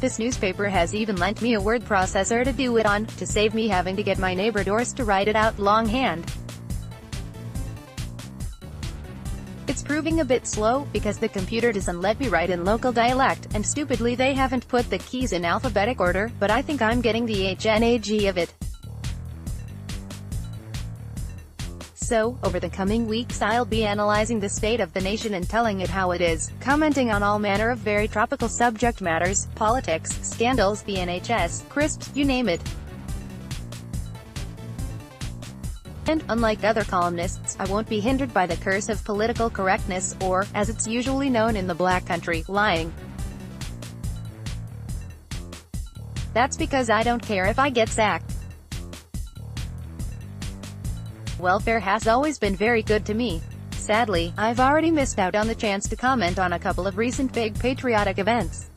This newspaper has even lent me a word processor to do it on, to save me having to get my neighbor Doris to write it out longhand. It's proving a bit slow, because the computer doesn't let me write in local dialect, and stupidly they haven't put the keys in alphabetic order, but I think I'm getting the hnag of it. So, over the coming weeks I'll be analyzing the state of the nation and telling it how it is, commenting on all manner of very topical subject matters, politics, scandals, the NHS, crisps, you name it. And, unlike other columnists, I won't be hindered by the curse of political correctness, or, as it's usually known in the black country, lying. That's because I don't care if I get sacked. Welfare has always been very good to me. Sadly, I've already missed out on the chance to comment on a couple of recent big patriotic events.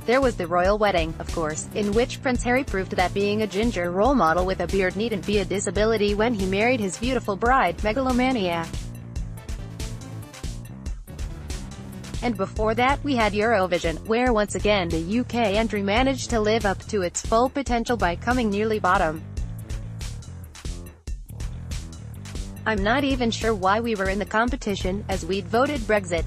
There was the royal wedding, of course, in which Prince Harry proved that being a ginger role model with a beard needn't be a disability when he married his beautiful bride, megalomaniac. And before that, we had Eurovision, where once again the UK entry managed to live up to its full potential by coming nearly bottom. I'm not even sure why we were in the competition, as we'd voted Brexit.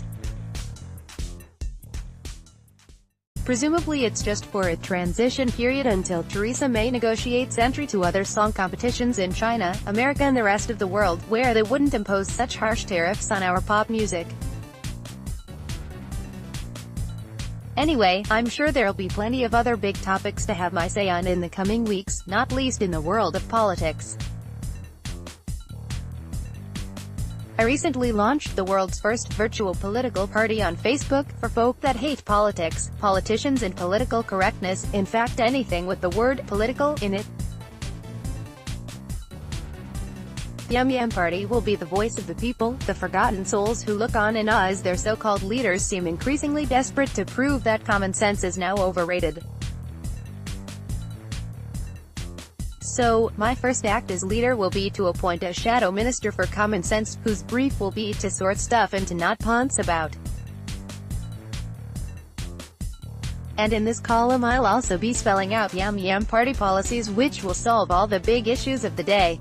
Presumably it's just for a transition period until Theresa May negotiates entry to other song competitions in China, America and the rest of the world, where they wouldn't impose such harsh tariffs on our pop music. Anyway, I'm sure there'll be plenty of other big topics to have my say on in the coming weeks, not least in the world of politics. I recently launched the world's first virtual political party on Facebook, for folk that hate politics, politicians and political correctness, in fact anything with the word political in it. The Yum Yum Party will be the voice of the people, the forgotten souls who look on in awe as their so-called leaders seem increasingly desperate to prove that common sense is now overrated. So, my first act as leader will be to appoint a shadow minister for common sense, whose brief will be to sort stuff and to not ponce about. And in this column I'll also be spelling out Yum Yum Party policies which will solve all the big issues of the day.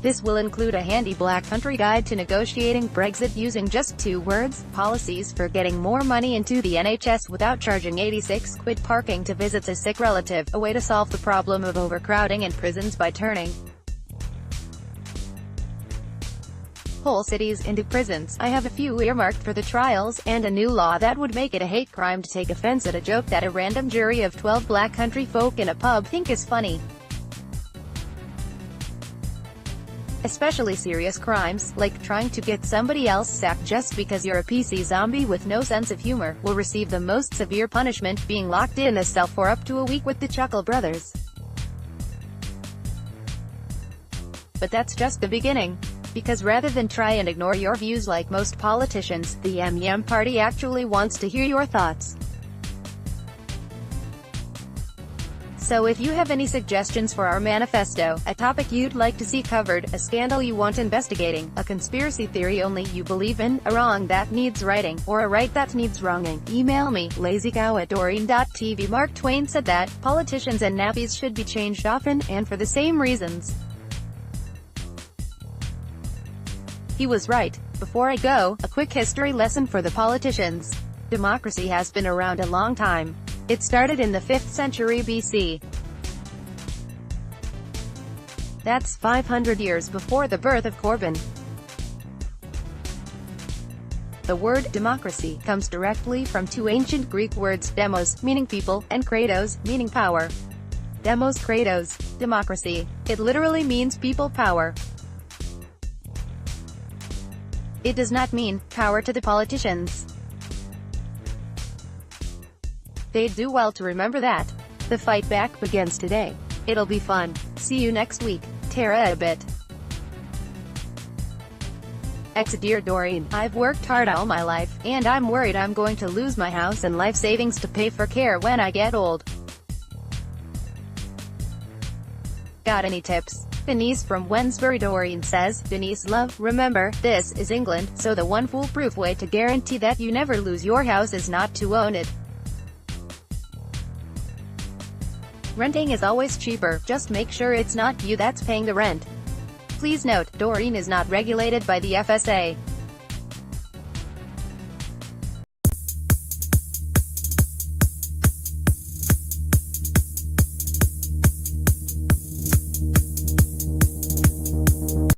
This will include a handy black country guide to negotiating Brexit using just 2 words, policies for getting more money into the NHS without charging 86 quid parking to visit a sick relative, a way to solve the problem of overcrowding in prisons by turning whole cities into prisons. I have a few earmarked for the trials, and a new law that would make it a hate crime to take offense at a joke that a random jury of 12 black country folk in a pub think is funny. Especially serious crimes, like trying to get somebody else sacked just because you're a PC zombie with no sense of humor, will receive the most severe punishment, being locked in a cell for up to a week with the Chuckle Brothers. But that's just the beginning. Because rather than try and ignore your views like most politicians, the Yum Yum Party actually wants to hear your thoughts. So if you have any suggestions for our manifesto, a topic you'd like to see covered, a scandal you want investigating, a conspiracy theory only you believe in, a wrong that needs righting, or a right that needs wronging, email me, lazycow@doreen.tv. Mark Twain said that politicians and nappies should be changed often, and for the same reasons. He was right. Before I go, a quick history lesson for the politicians. Democracy has been around a long time. It started in the 5th century BC. That's 500 years before the birth of Corbyn. The word democracy comes directly from 2 ancient Greek words, demos, meaning people, and kratos, meaning power. Demos, kratos, democracy. It literally means people power. It does not mean power to the politicians. They'd do well to remember that. The fight back begins today. It'll be fun. See you next week. Tara a bit. Dear Doreen, I've worked hard all my life, and I'm worried I'm going to lose my house and life savings to pay for care when I get old. Got any tips? Denise from Wensbury. Doreen says, Denise love, remember, this is England, so the one foolproof way to guarantee that you never lose your house is not to own it. Renting is always cheaper, just make sure it's not you that's paying the rent. Please note, Doreen is not regulated by the FSA.